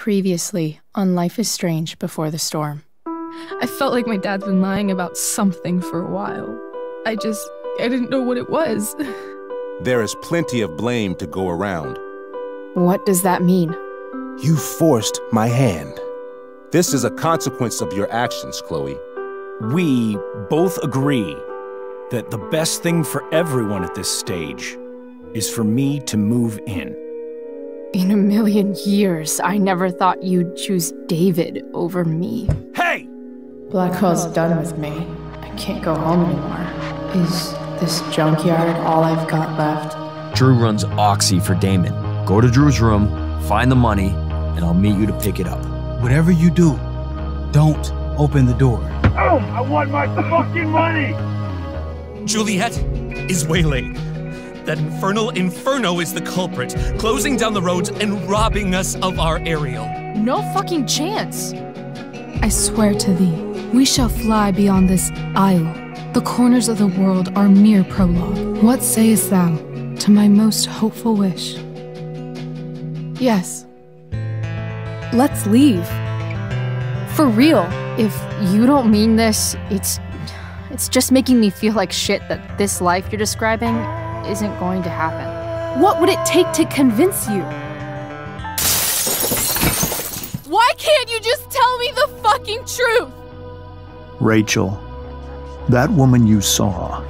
Previously on Life is Strange Before the Storm. I felt like my dad's been lying about something for a while. I didn't know what it was. There is plenty of blame to go around. What does that mean? You forced my hand. This is a consequence of your actions, Chloe. We both agree that the best thing for everyone at this stage is for me to move in. In a million years, I never thought you'd choose David over me. Hey! Blackwell's done with me. I can't go home anymore. Is this junkyard all I've got left? Drew runs Oxy for Damon. Go to Drew's room, find the money, and I'll meet you to pick it up. Whatever you do, don't open the door. Oh, I want my fucking money! Juliet is waylaying. That infernal Inferno is the culprit, closing down the roads and robbing us of our aerial. No fucking chance! I swear to thee, we shall fly beyond this isle. The corners of the world are mere prologue. What sayest thou to my most hopeful wish? Yes. Let's leave. For real. If you don't mean this, it's just making me feel like shit that this life you're describing isn't going to happen. What would it take to convince you? Why can't you just tell me the fucking truth? Rachel, that woman you saw,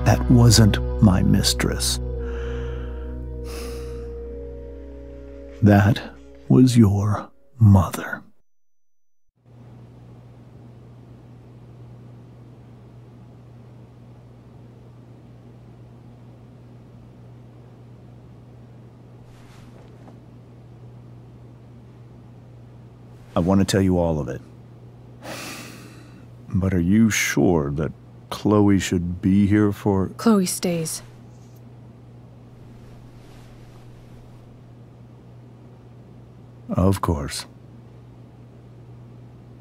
that wasn't my mistress. That was your mother. I want to tell you all of it. But are you sure that Chloe should be here for... Chloe stays. Of course.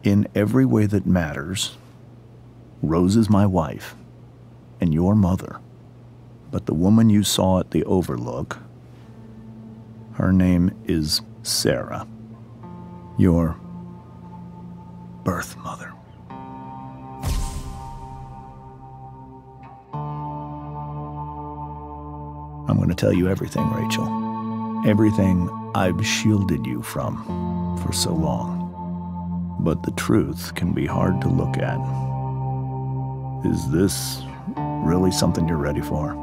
In every way that matters, Rose is my wife and your mother. But the woman you saw at the Overlook, her name is Sarah. Your birth mother. I'm going to tell you everything, Rachel. Everything I've shielded you from for so long. But the truth can be hard to look at. Is this really something you're ready for?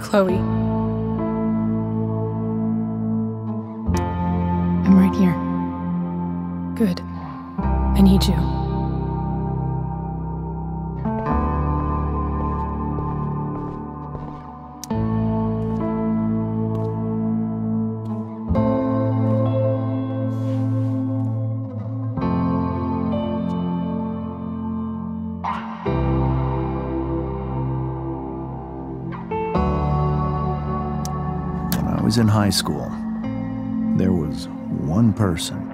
Chloe. I'm right here. Good. I need you. I was in high school. There was one person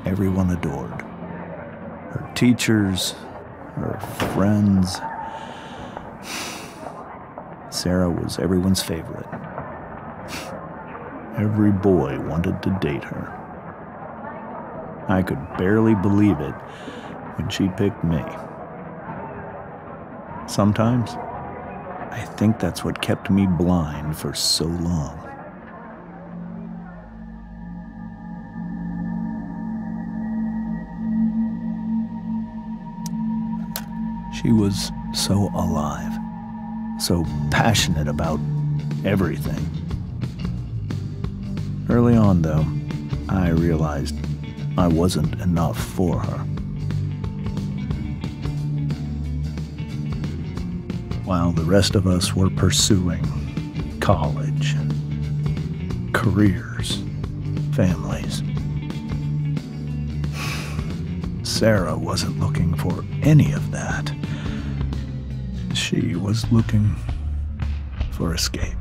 everyone adored. Her teachers, her friends. Sarah was everyone's favorite. Every boy wanted to date her. I could barely believe it when she picked me. Sometimes, I think that's what kept me blind for so long. She was so alive, so passionate about everything. Early on, though, I realized I wasn't enough for her. While the rest of us were pursuing college, careers, families, Sarah wasn't looking for any of that. She was looking for escape.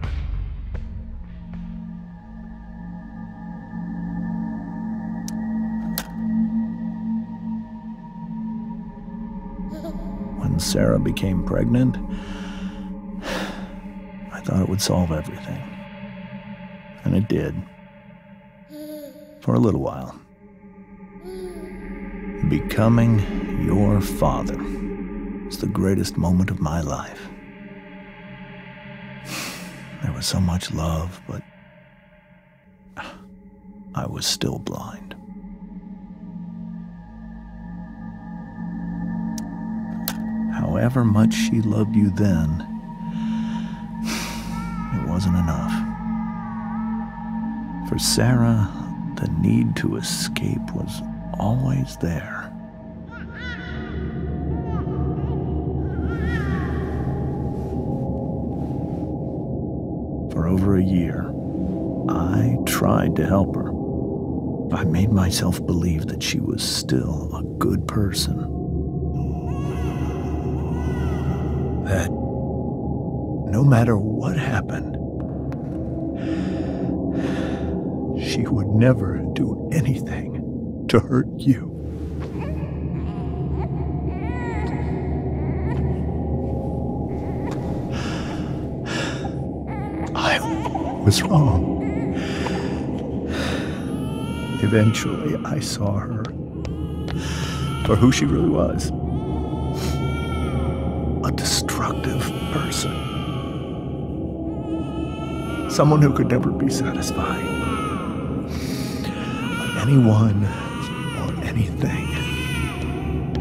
when Sarah became pregnant, I thought it would solve everything. And it did. For a little while. Becoming your father was the greatest moment of my life. There was so much love, but I was still blind. However much she loved you then, it wasn't enough. For Sarah, the need to escape was always there. For over a year, I tried to help her. I made myself believe that she was still a good person. That no matter what happened, she would never do anything to hurt you. I was wrong. Eventually, I saw her for who she really was. A destructive person. Someone who could never be satisfied by anyone or anything.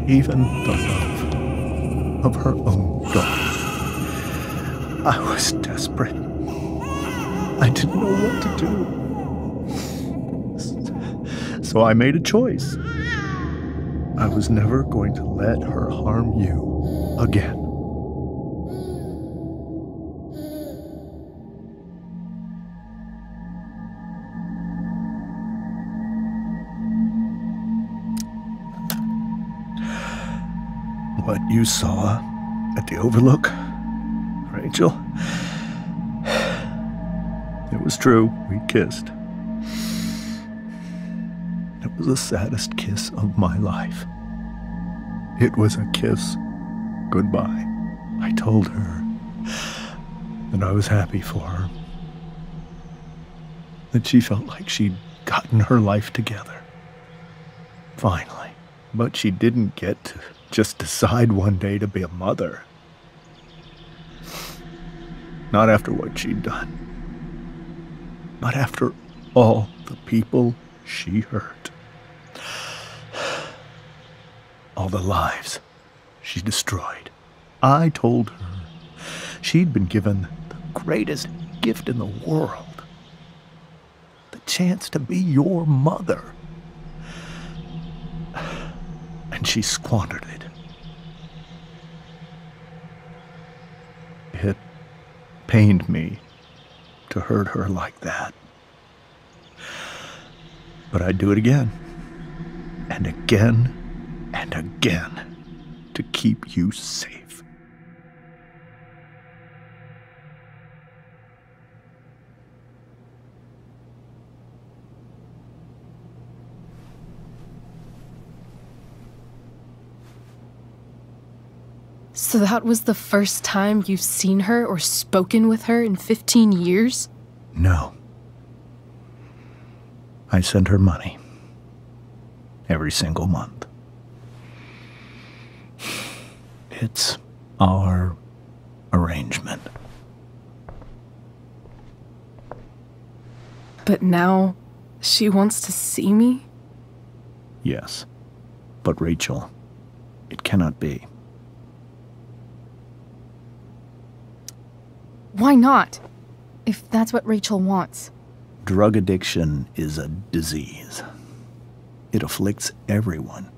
Even the love of her own daughter. I was desperate. I didn't know what to do. So I made a choice. I was never going to let her harm you again. What you saw at the Overlook, Rachel, it was true. We kissed. It was the saddest kiss of my life. It was a kiss goodbye. I told her that I was happy for her, that she felt like she'd gotten her life together. Finally. But she didn't get to just decide one day to be a mother. Not after what she'd done. Not after all the people she hurt. All the lives she destroyed. I told her she'd been given the greatest gift in the world. The chance to be your mother. And she squandered it. It pained me to hurt her like that. But I'd do it again. And again. And again, to keep you safe. So that was the first time you've seen her or spoken with her in 15 years? No. I sent her money. Every single month. It's our arrangement. But now, she wants to see me? Yes. But Rachel, it cannot be. Why not? If that's what Rachel wants. Drug addiction is a disease. It afflicts everyone,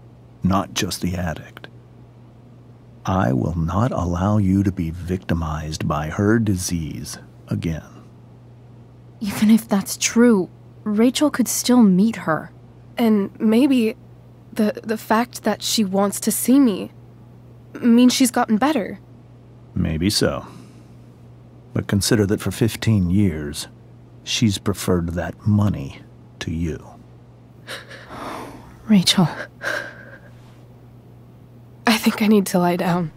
not just the addict. I will not allow you to be victimized by her disease again. Even if that's true, Rachel could still meet her. And maybe the fact that she wants to see me means she's gotten better. Maybe so. But consider that for 15 years, she's preferred that money to you. Rachel. I think I need to lie down.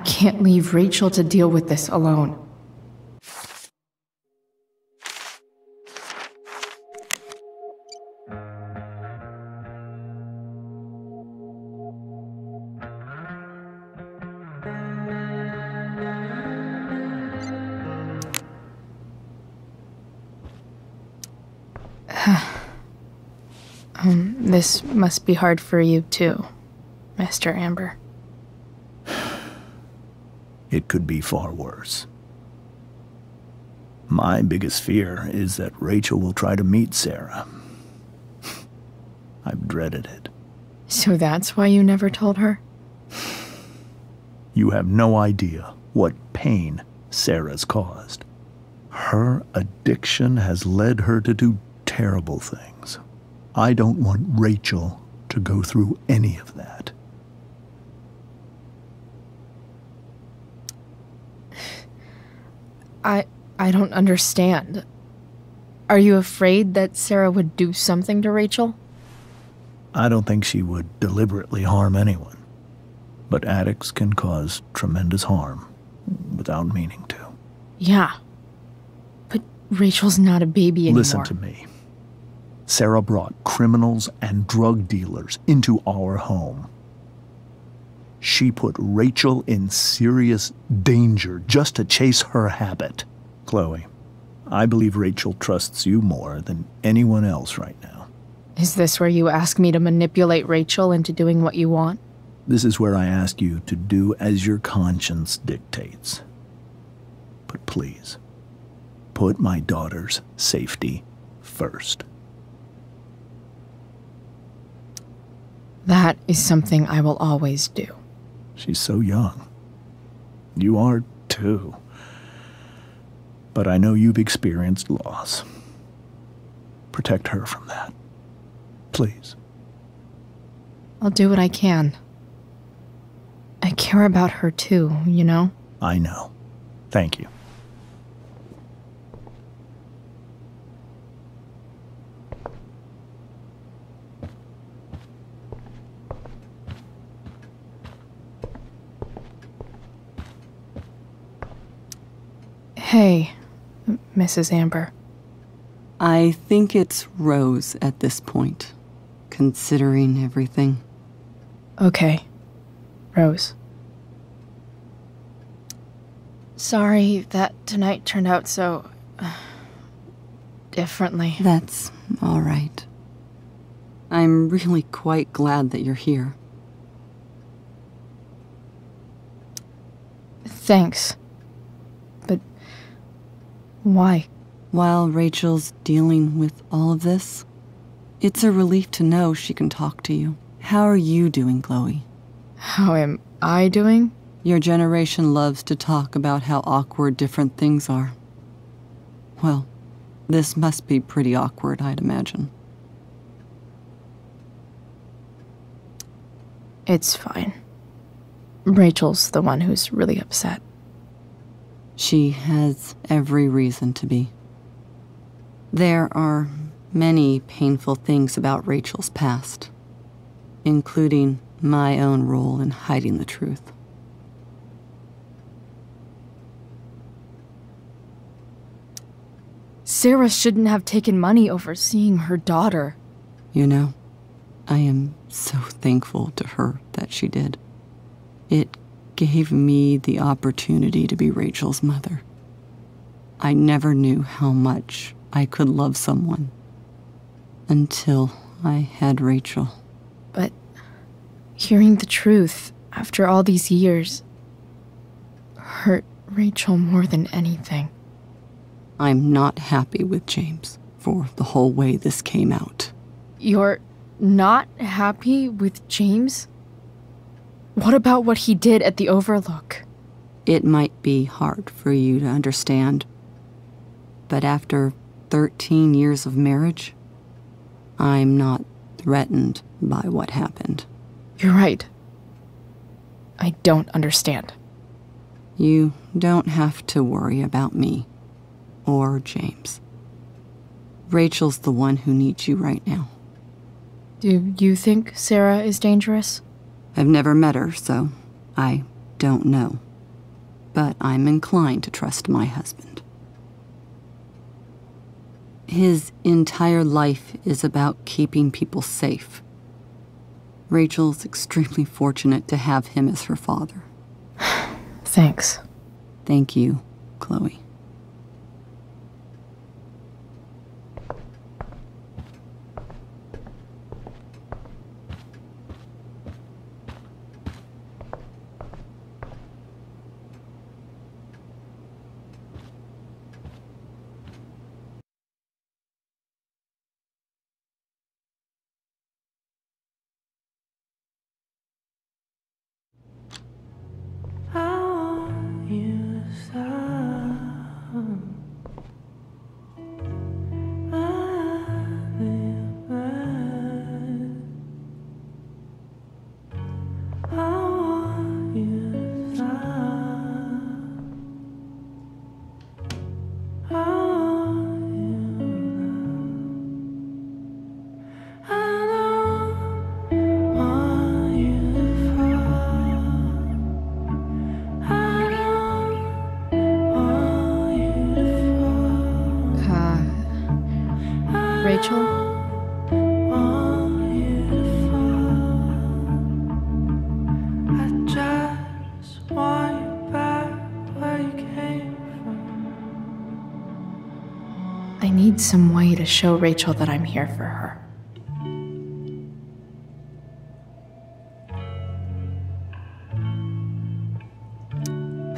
can't leave Rachel to deal with this alone. This must be hard for you too, Mr. Amber. It could be far worse. My biggest fear is that Rachel will try to meet Sarah. I've dreaded it. So that's why you never told her? You have no idea what pain Sarah's caused. Her addiction has led her to do terrible things. I don't want Rachel to go through any of that. I don't understand. Are you afraid that Sarah would do something to Rachel? I don't think she would deliberately harm anyone. But addicts can cause tremendous harm without meaning to. Yeah. But Rachel's not a baby anymore. Listen to me. Sarah brought criminals and drug dealers into our home. She put Rachel in serious danger just to chase her habit. Chloe, I believe Rachel trusts you more than anyone else right now. Is this where you ask me to manipulate Rachel into doing what you want? This is where I ask you to do as your conscience dictates. But please, put my daughter's safety first. That is something I will always do. She's so young. You are too. But I know you've experienced loss. Protect her from that. Please. I'll do what I can. I care about her too, you know? I know. Thank you. Hey, Mrs. Amber. I think it's Rose at this point, considering everything. Okay, Rose. Sorry that tonight turned out so... differently. That's all right. I'm really quite glad that you're here. Thanks. But why? While Rachel's dealing with all of this, it's a relief to know she can talk to you. How are you doing, Chloe? How am I doing? Your generation loves to talk about how awkward different things are. Well, this must be pretty awkward, I'd imagine. It's fine. Rachel's the one who's really upset. She has every reason to be. There are many painful things about Rachel's past, including my own role in hiding the truth. Sarah shouldn't have taken money over seeing her daughter. You know, I am so thankful to her that she did. It gave me the opportunity to be Rachel's mother. I never knew how much I could love someone until I had Rachel. But hearing the truth after all these years hurt Rachel more than anything. I'm not happy with James for the whole way this came out. You're not happy with James? What about what he did at the Overlook? It might be hard for you to understand, but after 13 years of marriage, I'm not threatened by what happened. You're right. I don't understand. You don't have to worry about me or James. Rachel's the one who needs you right now. Do you think Sarah is dangerous? I've never met her, so I don't know. but I'm inclined to trust my husband. His entire life is about keeping people safe. Rachel's extremely fortunate to have him as her father. Thanks. Thank you, Chloe. Rachel? I need some way to show Rachel that I'm here for her.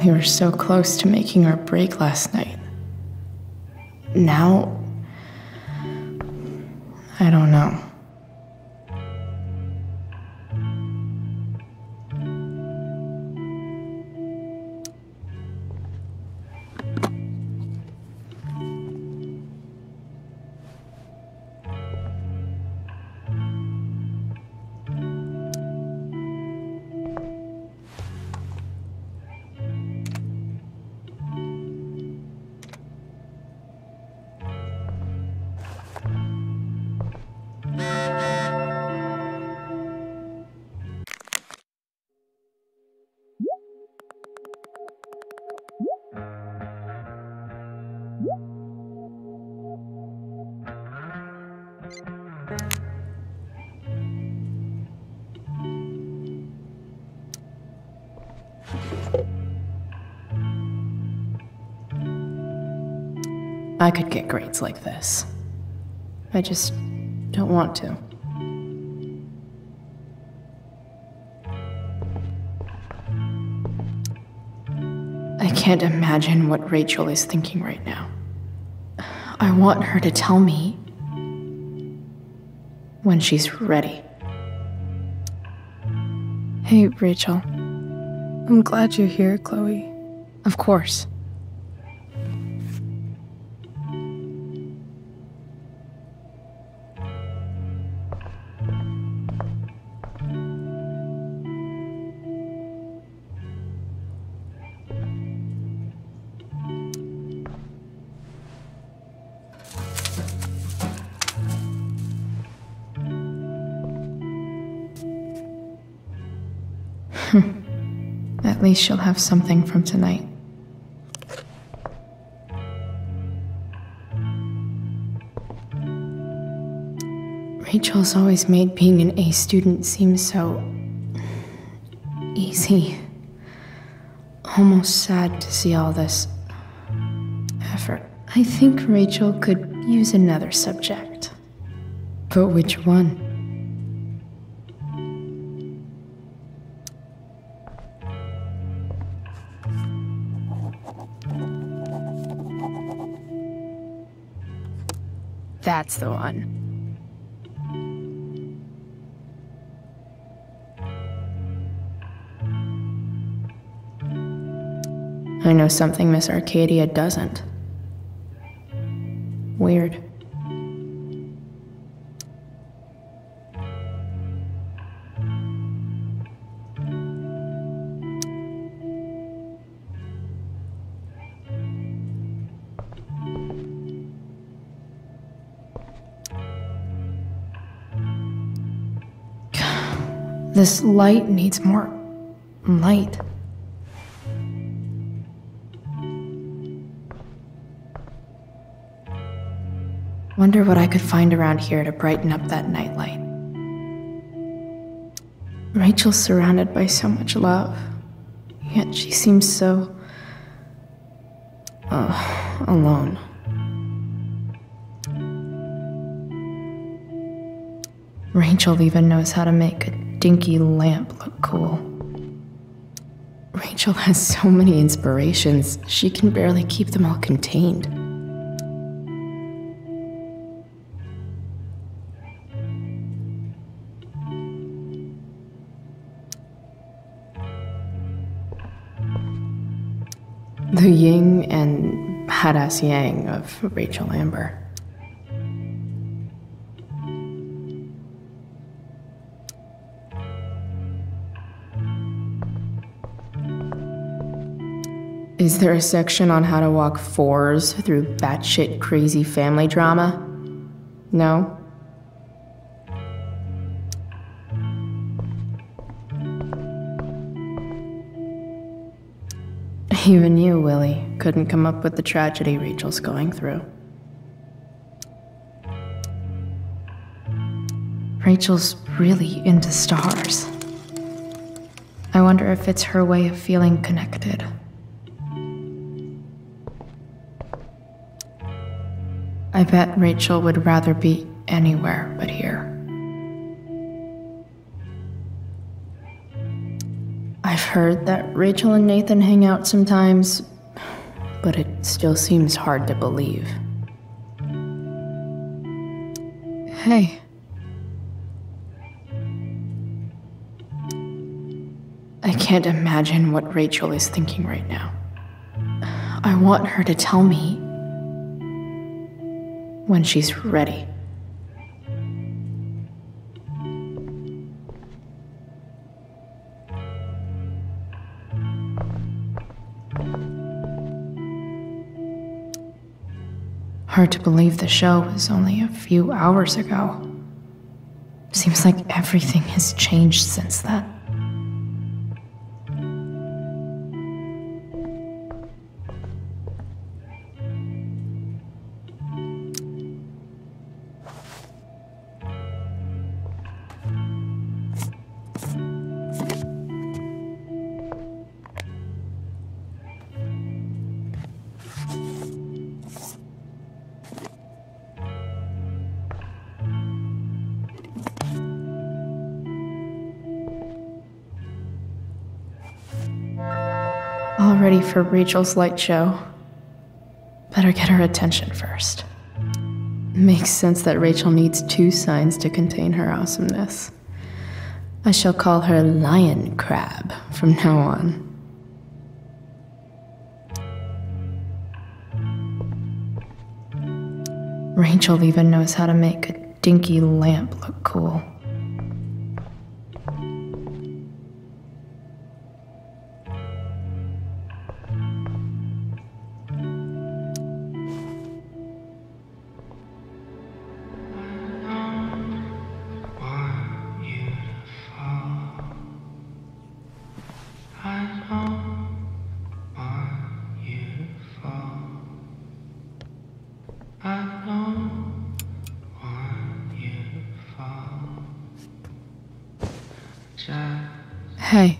We were so close to making our break last night. Now, I don't know. I could get grades like this. I just don't want to. I can't imagine what Rachel is thinking right now. I want her to tell me when she's ready. Hey, Rachel. I'm glad you're here, Chloe. Of course. At least she'll have something from tonight. Rachel's always made being an A student seem so easy. Almost sad to see all this effort. I think Rachel could use another subject. But which one? That's the one. I know something Miss Arcadia doesn't. Weird. This light needs more light. Wonder what I could find around here to brighten up that nightlight. Rachel's surrounded by so much love, yet she seems so... alone. Rachel even knows how to make a dinky lamp look cool. Rachel has so many inspirations, she can barely keep them all contained. The yin and badass yang of Rachel Amber. Is there a section on how to walk fours through batshit crazy family drama? No? Even you, Willie, couldn't come up with the tragedy Rachel's going through. Rachel's really into stars. I wonder if it's her way of feeling connected. I bet Rachel would rather be anywhere but here. I've heard that Rachel and Nathan hang out sometimes, but it still seems hard to believe. Hey. I can't imagine what Rachel is thinking right now. I want her to tell me when she's ready. Hard to believe the show was only a few hours ago. Seems like everything has changed since then. All ready for Rachel's light show. Better get her attention first. Makes sense that Rachel needs two signs to contain her awesomeness. I shall call her Lion Crab from now on. Rachel even knows how to make a dinky lamp look cool. Hey,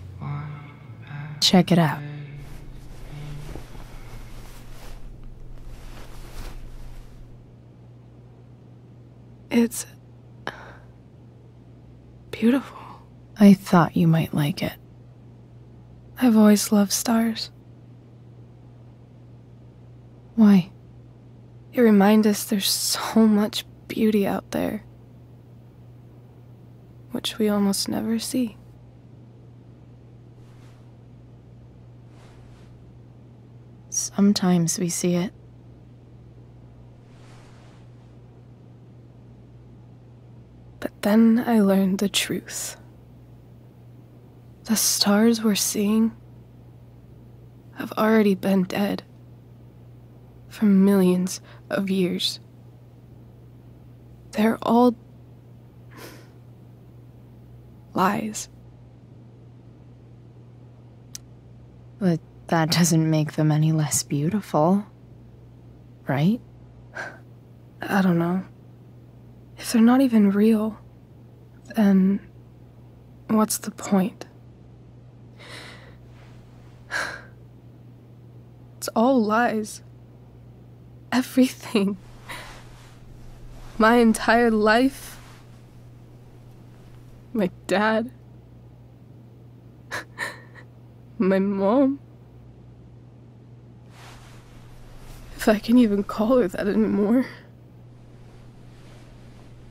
check it out. It's beautiful. I thought you might like it. I've always loved stars. Why? You remind us there's so much beauty out there, which we almost never see. Sometimes we see it. But then I learned the truth. The stars we're seeing have already been dead for millions of years. They're all lies. But that doesn't make them any less beautiful, right? I don't know. If they're not even real, then what's the point? It's all lies. Everything. My entire life. My dad. My mom. If I can even call her that anymore.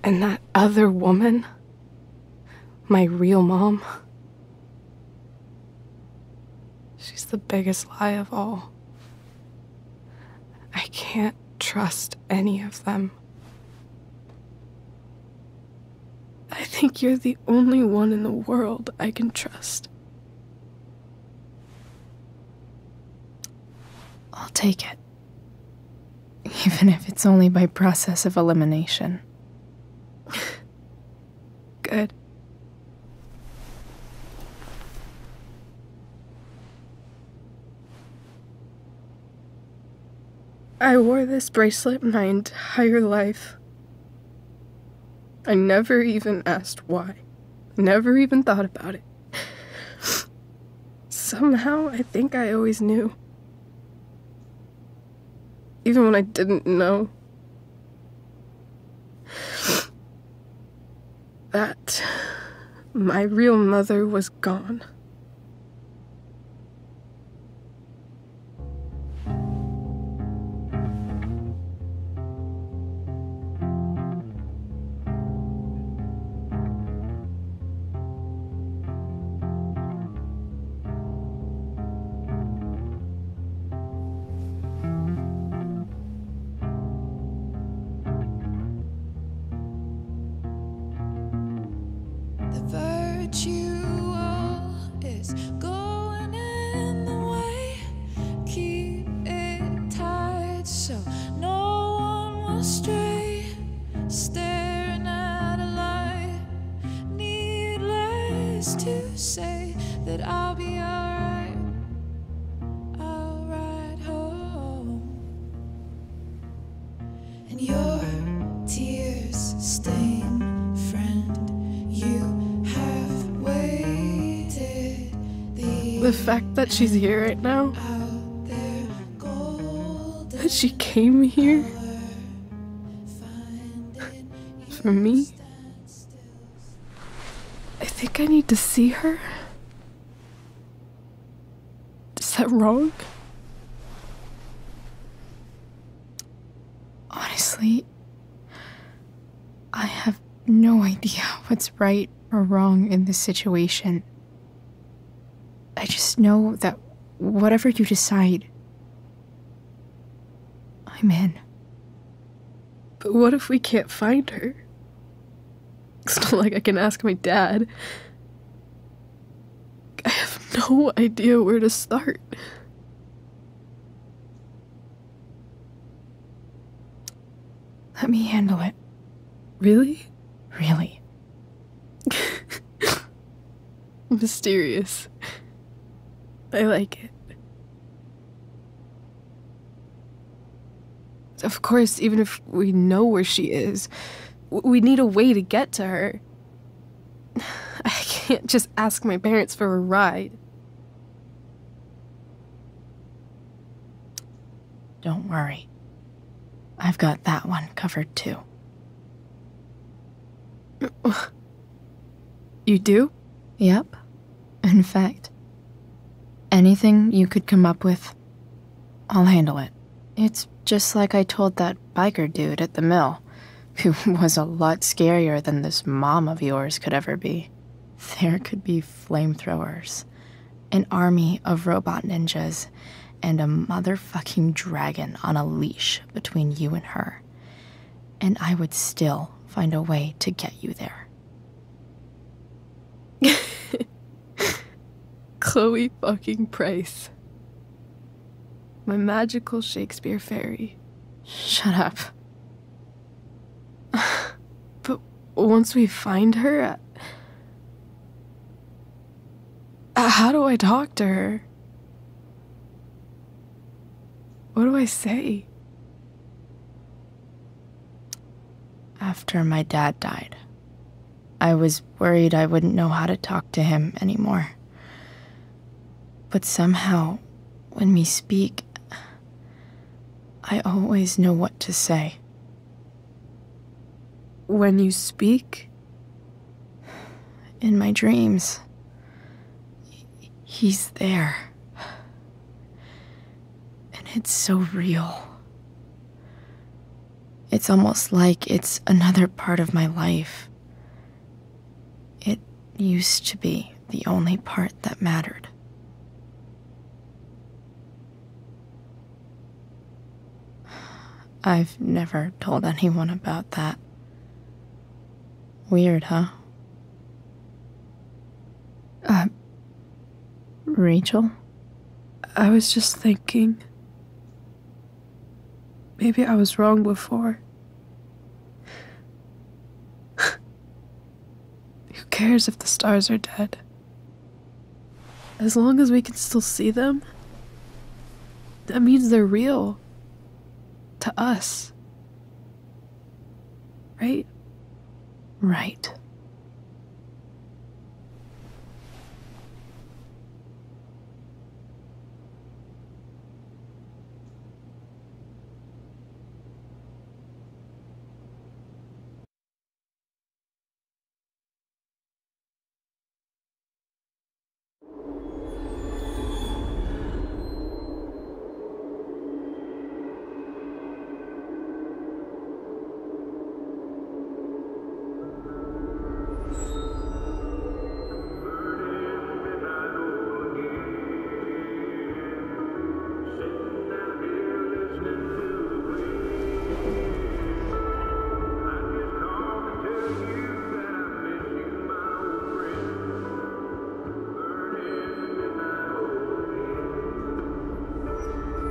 And that other woman. My real mom. She's the biggest lie of all. I can't trust any of them. I think you're the only one in the world I can trust. I'll take it. Even if it's only by process of elimination. Good. I wore this bracelet my entire life. I never even asked why. Never even thought about it. Somehow, I think I always knew. Even when I didn't know. That my real mother was gone. To say that I'll be alright, I'll ride home, and your tears stain, friend, you have waited. The fact that she's here right now, that she came here for me. I think I need to see her. Is that wrong? Honestly, I have no idea what's right or wrong in this situation. I just know that whatever you decide, I'm in. But what if we can't find her? It's not like I can ask my dad. I have no idea where to start. Let me handle it. Really? Really. Mysterious. I like it. Of course, even if we know where she is, we need a way to get to her. I can't just ask my parents for a ride. Don't worry. I've got that one covered too. You do? Yep. In fact, anything you could come up with, I'll handle it. It's just like I told that biker dude at the mill, who was a lot scarier than this mom of yours could ever be. There could be flamethrowers, an army of robot ninjas, and a motherfucking dragon on a leash between you and her. And I would still find a way to get you there. Chloe fucking Price. My magical Shakespeare fairy. Shut up. But once we find her, how do I talk to her? What do I say? after my dad died. I was worried I wouldn't know how to talk to him anymore. But somehow, when we speak, I always know what to say. When you speak? In my dreams, he's there. And it's so real. It's almost like it's another part of my life. It used to be the only part that mattered. I've never told anyone about that. Weird, huh? Rachel? I was just thinking. Maybe I was wrong before. Who cares if the stars are dead? As long as we can still see them, that means they're real. To us. Right? Right.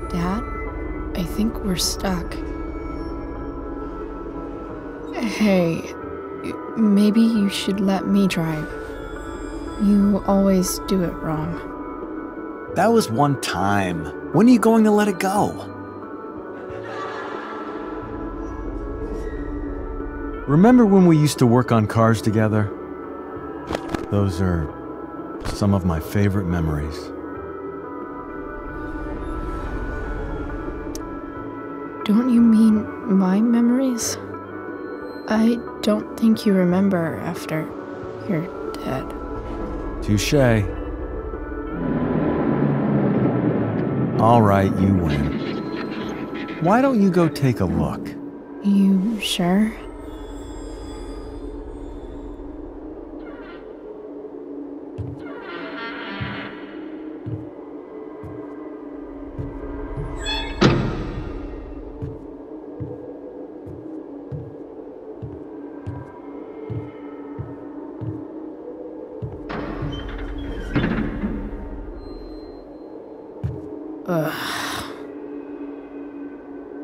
Dad, I think we're stuck. Hey, maybe you should let me drive. You always do it wrong. That was one time. When are you going to let it go? Remember when we used to work on cars together? Those are some of my favorite memories. Don't you mean my memories? I don't think you remember after you're dead. Touché. All right, you win. Why don't you go take a look? You sure?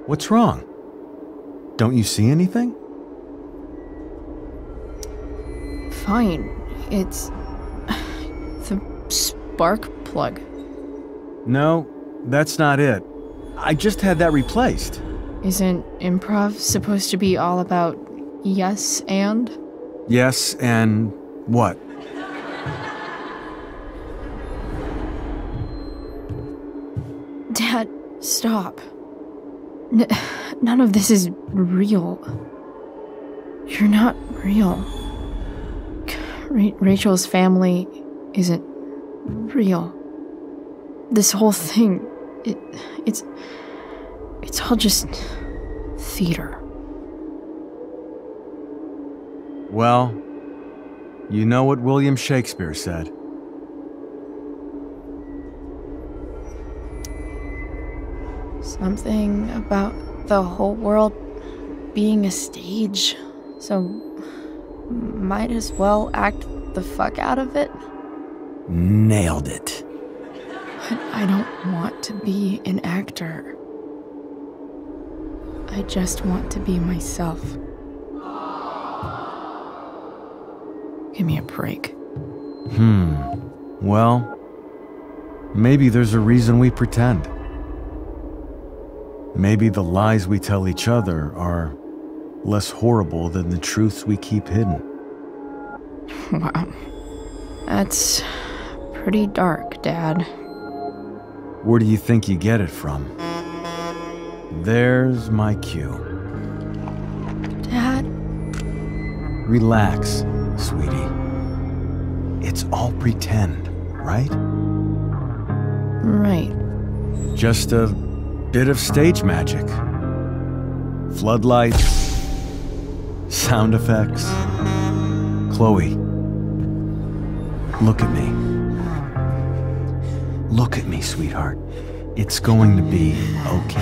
What's wrong? Don't you see anything? Fine. It's the spark plug. No, that's not it. I just had that replaced. Isn't improv supposed to be all about yes and? Yes, and what? Dad, stop. None of this is real. You're not real. Rachel's family isn't real. This whole thing, it's all just theater. Well, you know what William Shakespeare said. Something about the whole world being a stage, so might as well act the fuck out of it. Nailed it. But I don't want to be an actor. I just want to be myself. Give me a break. Well, maybe there's a reason we pretend. Maybe the lies we tell each other are less horrible than the truths we keep hidden. Wow. That's pretty dark, Dad. Where do you think you get it from? There's my cue. Dad? Relax, sweetie. It's all pretend, right? Right. Just a bit of stage magic. Floodlights, sound effects. Chloe, look at me. Look at me, sweetheart. It's going to be okay.